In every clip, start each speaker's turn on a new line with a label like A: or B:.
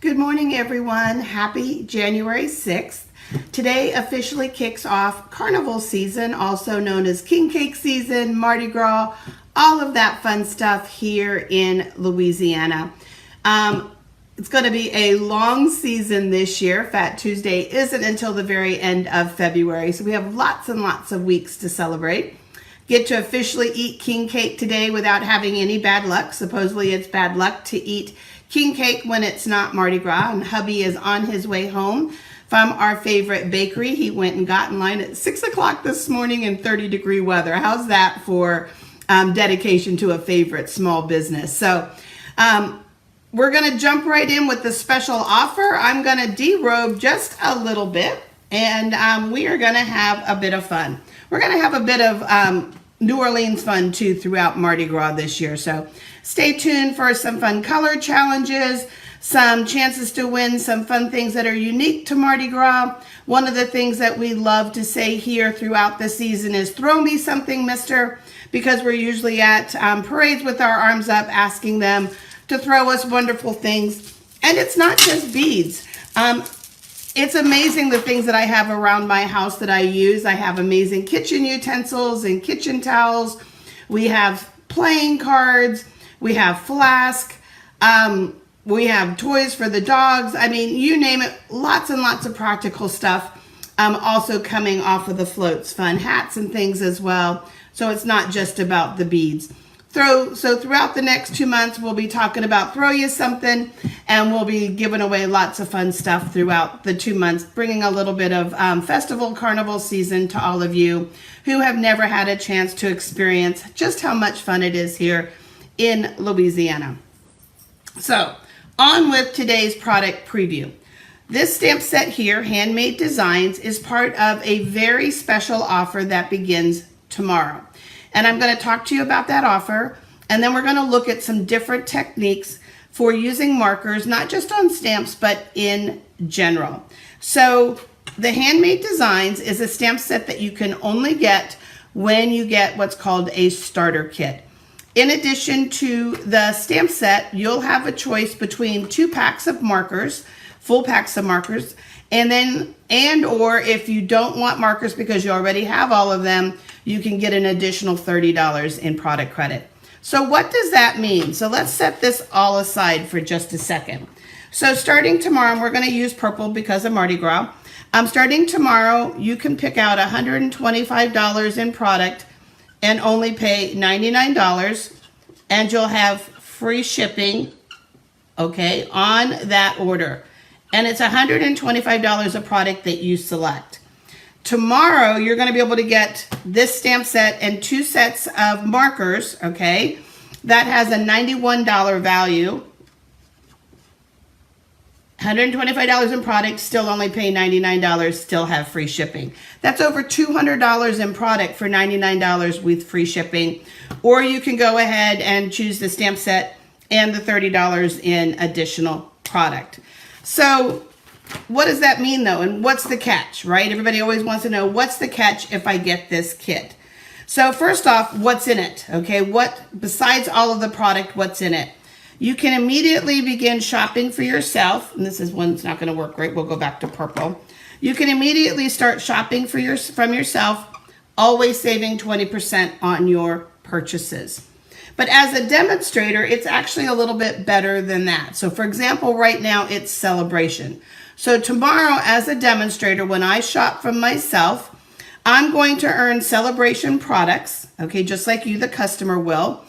A: Good morning, everyone. Happy January 6th. Today officially kicks off Carnival season, also known as King Cake season, Mardi Gras, all of that fun stuff here in Louisiana. It's going to be a long season this year. Fat Tuesday isn't until the very end of February, so we have lots and lots of weeks to celebrate. Get to officially eat king cake today without having any bad luck. Supposedly it's bad luck to eat king cake when it's not Mardi Gras, and hubby is on his way home from our favorite bakery. He went and got in line at 6 o'clock this morning in 30-degree weather. How's that for dedication to a favorite small business? So we're going to jump right in with the special offer. I'm going to derobe just a little bit, and we are going to have a bit of fun. We're going to have a bit of New Orleans fun too throughout Mardi Gras this year. So stay tuned for some fun color challenges, some chances to win some fun things that are unique to Mardi Gras. One of the things that we love to say here throughout the season is throw me something, mister, because we're usually at parades with our arms up asking them to throw us wonderful things. And it's not just beads. It's amazing the things that I have around my house that I use. I have amazing kitchen utensils and kitchen towels. We have playing cards. We have flask. We have toys for the dogs. I mean, you name it, lots and lots of practical stuff. Also coming off of the floats, fun hats and things as well. So it's not just about the beads. So throughout the next 2 months, we'll be talking about throw you something, and we'll be giving away lots of fun stuff throughout the 2 months, bringing a little bit of festival carnival season to all of you who have never had a chance to experience just how much fun it is here in Louisiana. So on with today's product preview. This stamp set here, Handmade Designs, is part of a very special offer that begins tomorrow. And I'm going to talk to you about that offer, and then we're going to look at some different techniques for using markers, not just on stamps, but in general. So the Handmade Designs is a stamp set that you can only get when you get what's called a starter kit. In addition to the stamp set, you'll have a choice between 2 packs of markers, full packs of markers, or if you don't want markers because you already have all of them, you can get an additional $30 in product credit. So what does that mean? So let's set this all aside for just a second. So starting tomorrow, we're going to use purple because of Mardi Gras. Starting tomorrow, you can pick out $125 in product and only pay $99, and you'll have free shipping, okay, on that order. And it's $125 a product that you select. Tomorrow, you're going to be able to get this stamp set and 2 sets of markers, okay? That has a $91 value. $125 in product, still only pay $99, still have free shipping. That's over $200 in product for $99 with free shipping. Or you can go ahead and choose the stamp set and the $30 in additional product. So what does that mean though? And what's the catch, right? Everybody always wants to know what's the catch if I get this kit. So first off, what's in it? Okay, besides all of the product, what's in it? You can immediately begin shopping for yourself. And this is one that's not going to work great. We'll go back to purple. You can immediately start shopping from yourself, always saving 20% on your purchases. But as a demonstrator, it's actually a little bit better than that. So for example, right now it's Sale-a-bration. So tomorrow as a demonstrator, when I shop from myself, I'm going to earn Sale-a-bration products, okay, just like you, the customer will,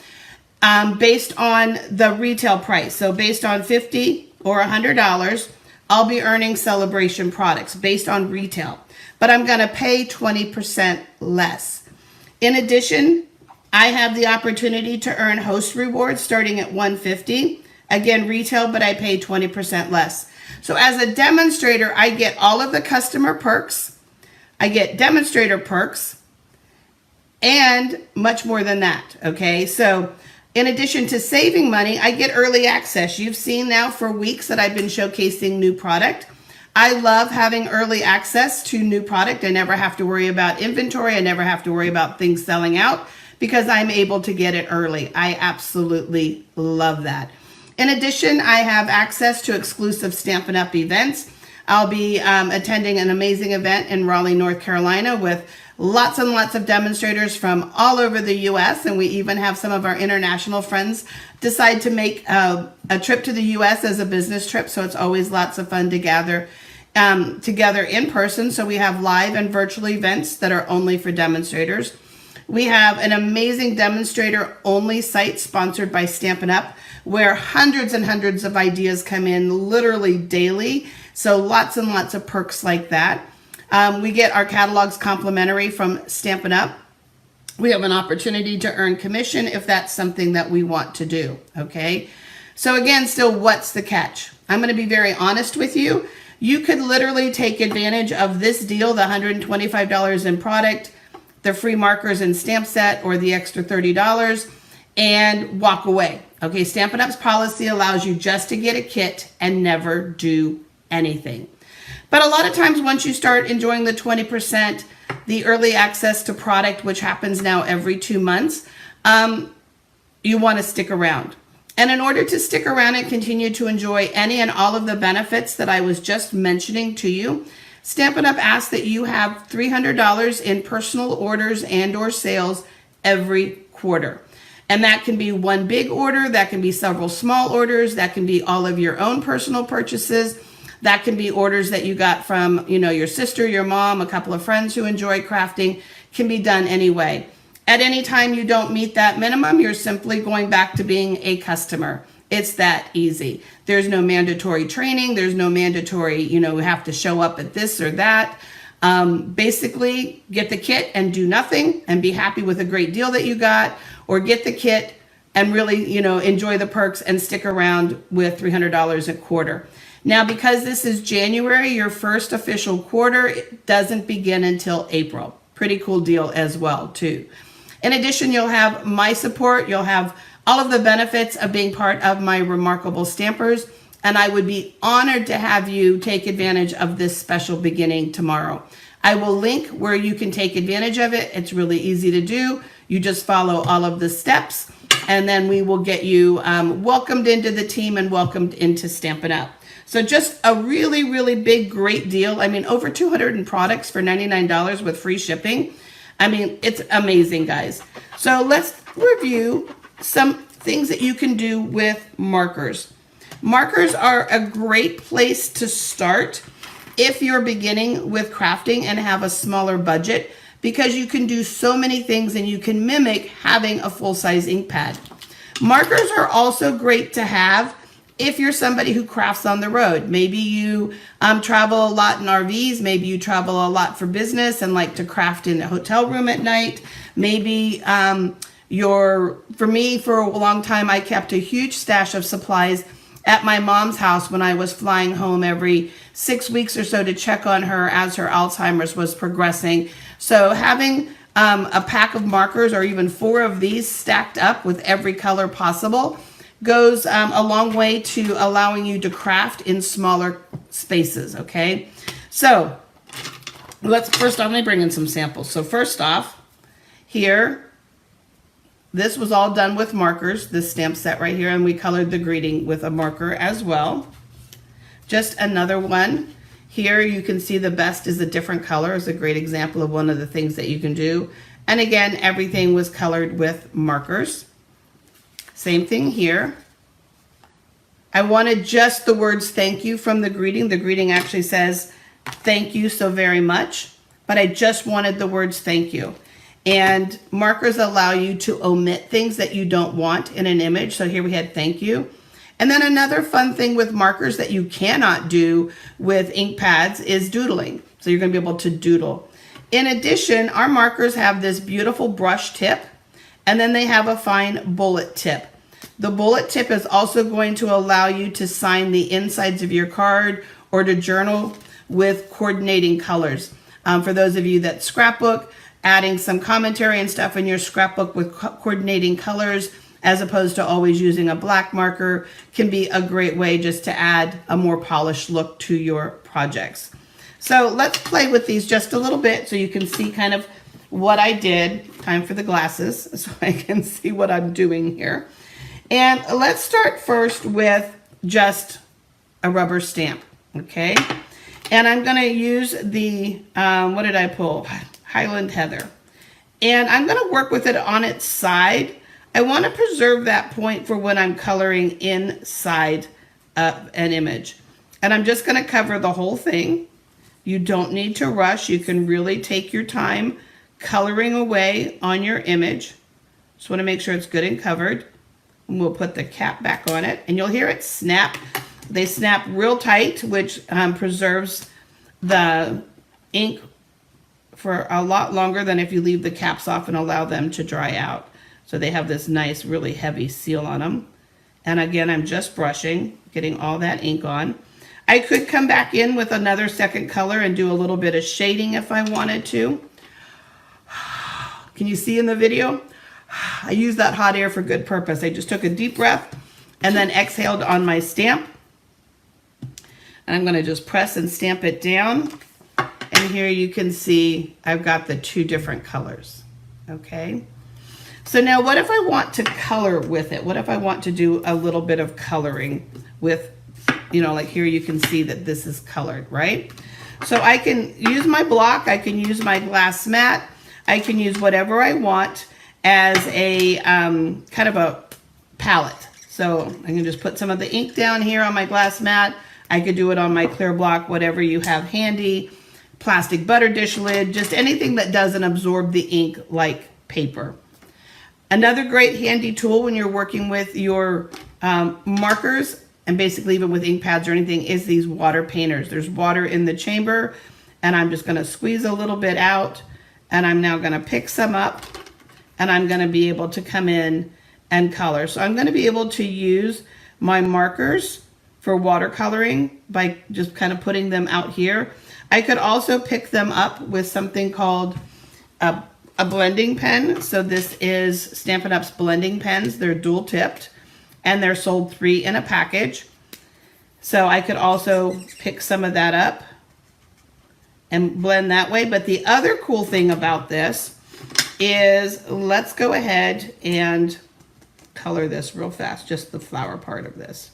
A: based on the retail price. So based on $50 or $100, I'll be earning Sale-a-bration products based on retail. But I'm going to pay 20% less. In addition, I have the opportunity to earn host rewards starting at $150. Again, retail, but I pay 20% less. So as a demonstrator, I get all of the customer perks. I get demonstrator perks and much more than that, okay? So in addition to saving money, I get early access. You've seen now for weeks that I've been showcasing new product. I love having early access to new product. I never have to worry about inventory. I never have to worry about things selling out because I'm able to get it early. I absolutely love that. In addition, I have access to exclusive Stampin' Up! Events. I'll be attending an amazing event in Raleigh, North Carolina with lots and lots of demonstrators from all over the U.S. And we even have some of our international friends decide to make a trip to the U.S. as a business trip. So it's always lots of fun to gather together in person. So we have live and virtual events that are only for demonstrators. We have an amazing demonstrator only site sponsored by Stampin' Up! Where hundreds and hundreds of ideas come in literally daily. So lots and lots of perks like that. We get our catalogs complimentary from Stampin' Up! We have an opportunity to earn commission if that's something that we want to do, okay? So again, still, what's the catch? I'm going to be very honest with you. You could literally take advantage of this deal, the $125 in product, the free markers and stamp set, or the extra $30, and walk away. Okay, Stampin' Up's policy allows you just to get a kit and never do anything. But a lot of times once you start enjoying the 20%, the early access to product, which happens now every 2 months, you want to stick around. And in order to stick around and continue to enjoy any and all of the benefits that I was just mentioning to you, Stampin' Up! Asks that you have $300 in personal orders and or sales every quarter. And that can be one big order, that can be several small orders, that can be all of your own personal purchases, that can be orders that you got from, your sister, your mom, a couple of friends who enjoy crafting, can be done anyway. At any time you don't meet that minimum, you're simply going back to being a customer. It's that easy. There's no mandatory training. There's no mandatory, we have to show up at this or that. Basically, get the kit and do nothing and be happy with a great deal that you got, or get the kit and really, enjoy the perks and stick around with $300 a quarter. Now, because this is January, your first official quarter, it doesn't begin until April. Pretty cool deal as well, too. In addition, you'll have my support. You'll have all of the benefits of being part of my remarkable stampers, and I would be honored to have you take advantage of this special beginning tomorrow. I will link where you can take advantage of it. It's really easy to do. You just follow all of the steps, and then we will get you welcomed into the team and welcomed into Stampin' Up! So just a really, really big, great deal. I mean, over 200 products for $99 with free shipping. I mean, it's amazing, guys. So let's review some things that you can do with markers. Markers are a great place to start if you're beginning with crafting and have a smaller budget, because you can do so many things and you can mimic having a full-size ink pad. Markers are also great to have if you're somebody who crafts on the road. Maybe you travel a lot in RVs. Maybe you travel a lot for business and like to craft in a hotel room at night. Maybe for me, for a long time, I kept a huge stash of supplies at my mom's house when I was flying home every 6 weeks or so to check on her as her Alzheimer's was progressing. So having a pack of markers, or even 4 of these stacked up with every color possible, goes a long way to allowing you to craft in smaller spaces, okay? So let me bring in some samples. So first off, here, this was all done with markers, this stamp set right here, and we colored the greeting with a marker as well. Just another one. Here you can see the best is a different color. It's a great example of one of the things that you can do. And again, everything was colored with markers. Same thing here. I wanted just the words thank you from the greeting. The greeting actually says thank you so very much, but I just wanted the words thank you. And markers allow you to omit things that you don't want in an image. So here we had thank you. And then another fun thing with markers that you cannot do with ink pads is doodling. So you're going to be able to doodle. In addition, our markers have this beautiful brush tip, and then they have a fine bullet tip. The bullet tip is also going to allow you to sign the insides of your card or to journal with coordinating colors. For those of you that scrapbook, adding some commentary and stuff in your scrapbook with coordinating colors as opposed to always using a black marker can be a great way just to add a more polished look to your projects. So let's play with these just a little bit so you can see kind of what I did. Time for the glasses so I can see what I'm doing here. And let's start first with just a rubber stamp, okay? And I'm gonna use the, what did I pull? Highland Heather. And I'm gonna work with it on its side. I wanna preserve that point for when I'm coloring inside an image. And I'm just gonna cover the whole thing. You don't need to rush. You can really take your time coloring away on your image. Just wanna make sure it's good and covered. And we'll put the cap back on it, and you'll hear it snap. They snap real tight, which preserves the ink for a lot longer than if you leave the caps off and allow them to dry out. So they have this nice, really heavy seal on them. And again, I'm just brushing, getting all that ink on. I could come back in with another second color and do a little bit of shading if I wanted to. Can you see in the video? I used that hot air for good purpose. I just took a deep breath and then exhaled on my stamp. And I'm going to just press and stamp it down. And here you can see I've got the two different colors. Okay. So now what if I want to color with it? What if I want to do a little bit of coloring with, you know, like here you can see that this is colored, right? So I can use my block. I can use my glass mat. I can use whatever I want as a kind of a palette. So I can just put some of the ink down here on my glass mat. I could do it on my clear block, whatever you have handy. Plastic butter dish lid, just anything that doesn't absorb the ink like paper. Another great handy tool when you're working with your markers, and basically even with ink pads or anything, is these water painters. There's water in the chamber, and I'm just gonna squeeze a little bit out, and I'm now gonna pick some up, and I'm gonna be able to come in and color. So I'm gonna be able to use my markers for watercoloring by just kind of putting them out here. I could also pick them up with something called a blending pen. So this is Stampin' Up's blending pens. They're dual tipped and they're sold 3 in a package. So I could also pick some of that up and blend that way. But the other cool thing about this is, let's go ahead and color this real fast, just the flower part of this.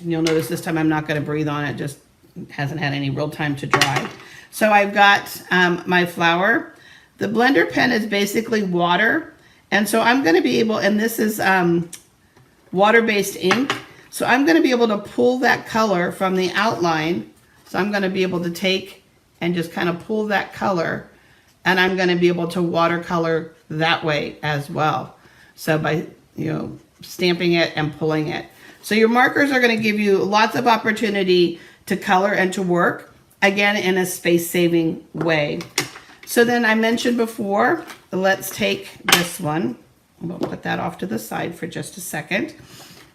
A: And you'll notice this time I'm not going to breathe on it, just hasn't had any real time to dry. So I've got my flower. The blender pen is basically water. And so I'm going to be able, and this is water-based ink. So I'm going to be able to pull that color from the outline. So I'm going to be able to take and just kind of pull that color, and I'm going to be able to watercolor that way as well. So by, you know, stamping it and pulling it. So your markers are going to give you lots of opportunity to color and to work, again, in a space-saving way. So then I mentioned before, let's take this one. We'll put that off to the side for just a second.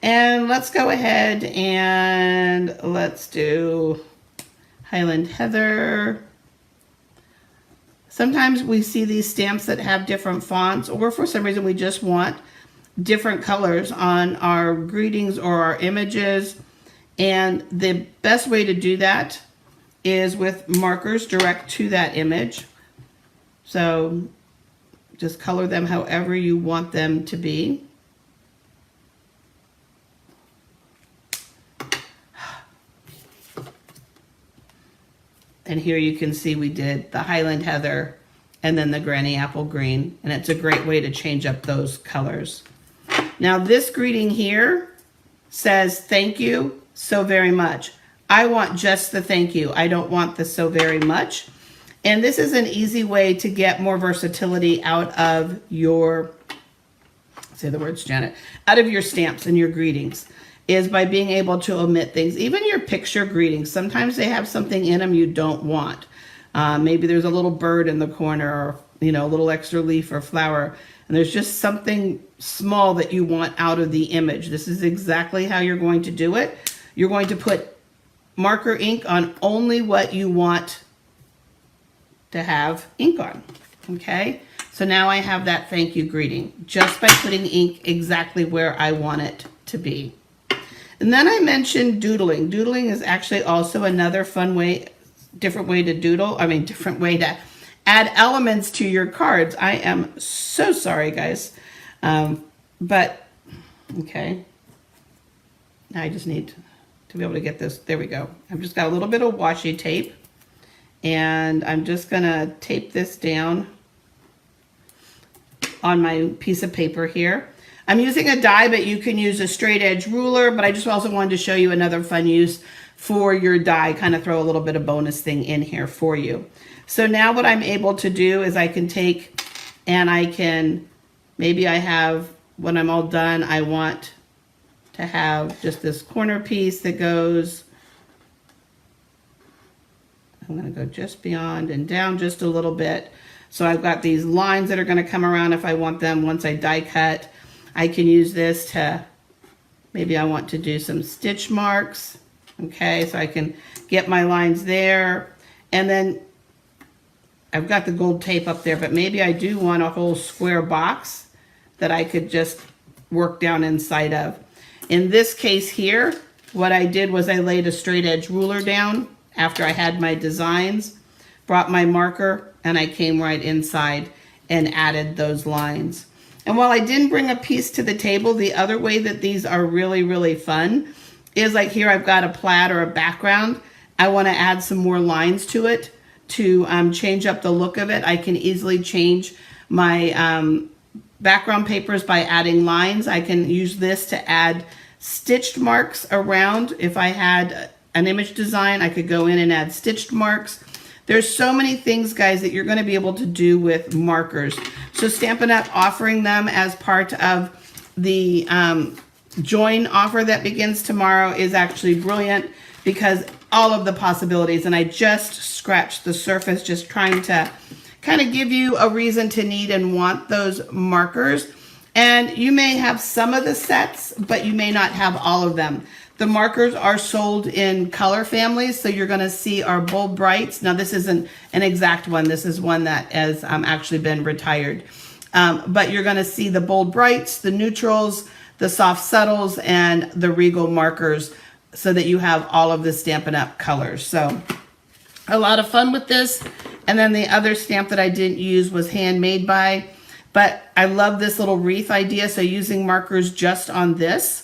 A: And let's go ahead and let's do Highland Heather. Sometimes we see these stamps that have different fonts, or for some reason we just want different colors on our greetings or our images. And the best way to do that is with markers direct to that image. So just color them however you want them to be. And here you can see we did the Highland Heather and then the Granny Apple Green. And it's a great way to change up those colors. Now this greeting here says, "Thank you so very much." I want just the thank you. I don't want the so very much. And this is an easy way to get more versatility out of your, say the words, Janet, out of your stamps and your greetings, is by being able to omit things. Even your picture greetings, sometimes they have something in them you don't want. Maybe there's a little bird in the corner, or, you know, a little extra leaf or flower, and there's just something small that you want out of the image. This is exactly how you're going to do it. You're going to put marker ink on only what you want to have ink on. Okay, so now I have that thank you greeting just by putting ink exactly where I want it to be. And then I mentioned doodling. Doodling is actually also another fun way different way to doodle. I mean, different way to add elements to your cards. I am so sorry, guys. But, okay. Now I just need to be able to get this. There we go. I've just got a little bit of washi tape. And I'm just going to tape this down on my piece of paper here. I'm using a die, but you can use a straight edge ruler, but I just also wanted to show you another fun use for your die, kind of throw a little bit of bonus thing in here for you. So now what I'm able to do is I can take and I can, maybe I have, when I'm all done, I want to have just this corner piece that goes, I'm going to go just beyond and down just a little bit. So I've got these lines that are going to come around if I want them once I die cut. I can use this to, maybe I want to do some stitch marks. Okay, so I can get my lines there. And then I've got the gold tape up there, but maybe I do want a whole square box that I could just work down inside of. In this case here, what I did was I laid a straight edge ruler down after I had my designs, brought my marker, and I came right inside and added those lines. And while I didn't bring a piece to the table, the other way that these are really, really fun is like here I've got a plaid or a background. I want to add some more lines to it to change up the look of it. I can easily change my background papers by adding lines. I can use this to add stitched marks around. If I had an image design, I could go in and add stitched marks. There's so many things, guys, that you're going to be able to do with markers. So Stampin' Up! Offering them as part of the join offer that begins tomorrow is actually brilliant because all of the possibilities, and I just scratched the surface just trying to kind of give you a reason to need and want those markers. And you may have some of the sets, but you may not have all of them. The markers are sold in color families, so you're going to see our Bold Brights. Now, this isn't an exact one. This is one that has actually been retired. But you're going to see the Bold Brights, the neutrals, the soft subtles, and the Regal markers so that you have all of the Stampin' Up! Colors. So a lot of fun with this. And then the other stamp that I didn't use was Handmade By. But I love this little wreath idea, so using markers just on this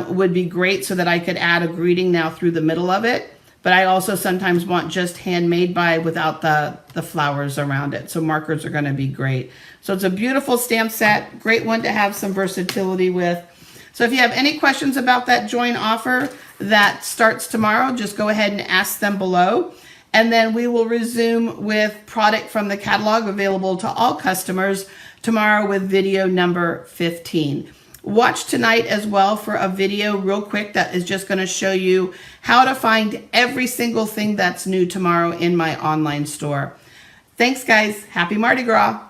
A: would be great so that I could add a greeting now through the middle of it. But I also sometimes want just Handmade By without the flowers around it. So markers are going to be great. So it's a beautiful stamp set. Great one to have some versatility with. So if you have any questions about that join offer that starts tomorrow, just go ahead and ask them below. And then we will resume with product from the catalog available to all customers tomorrow with video number 15. Watch tonight as well for a video real quick that is just going to show you how to find every single thing that's new tomorrow in my online store. Thanks, guys. Happy Mardi Gras.